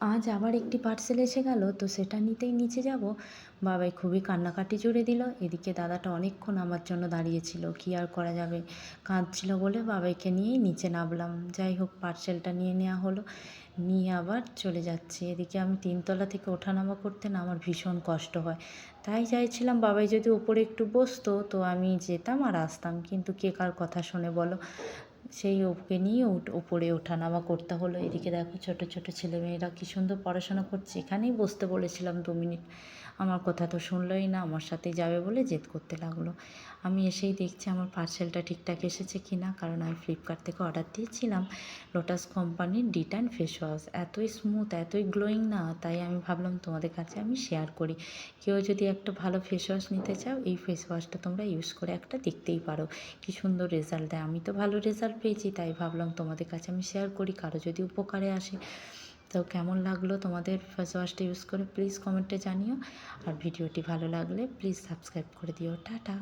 আজ আবার একটি পার্সেল এসে গেল, তো সেটা নিতেই নিচে যাব, বাবাই খুবই কান্নাকাটি জুড়ে দিল। এদিকে দাদাটা অনেকক্ষণ আমার জন্য দাঁড়িয়েছিল, কী আর করা যাবে, কাঁদছিল বলে বাবাইকে নিয়েই নিচে নামলাম। যাই হোক, পার্সেলটা নিয়ে নেওয়া হলো, নিয়ে আবার চলে যাচ্ছি। এদিকে আমি তিনতলা থেকে ওঠানামা করতে না আমার ভীষণ কষ্ট হয়, তাই চাইছিলাম বাবাই যদি ওপরে একটু বসতো তো আমি যেতাম আর আসতাম, কিন্তু কে কার কথা শোনে বলো, সেই ওকে নিয়ে উপরে ওঠানামা করতে হলো। এদিকে দেখো ছোট ছোট ছেলেমেয়েরা কী সুন্দর পড়াশোনা করছে, এখানেই বসতে বলেছিলাম 2 মিনিট, আমার কথা তো শুনলই না, আমার সাথেই যাবে বলে জেদ করতে লাগলো। আমি এসেই দেখছি আমার পার্সেলটা ঠিকঠাক এসেছে কি না, কারণ আমি ফ্লিপকার্ট থেকে অর্ডার দিয়েছিলাম লোটাস কোম্পানির ডিটান ফেস ওয়াশ। এতই স্মুথ, এতই গ্লোয়িং না, তাই আমি ভাবলাম তোমাদের কাছে আমি শেয়ার করি। কেউ যদি একটা ভালো ফেস ওয়াশ নিতে চাও, এই ফেস ওয়াশটা তোমরা ইউজ করে একটা দেখতেই পারো, কী সুন্দর রেজাল্ট দেয়। আমি তো ভালো রেজাল্ট পেয়েছি, তাই ভাবলাম তোমাদের কাছে আমি শেয়ার করি, কারো যদি উপকারে আসে। তো কেমন লাগলো তোমাদের ফেস ওয়াশটা ইউজ করে প্লিজ কমেন্টে জানিও, আর ভিডিওটি ভালো লাগলে প্লিজ সাবস্ক্রাইব করে দিও। টাটা।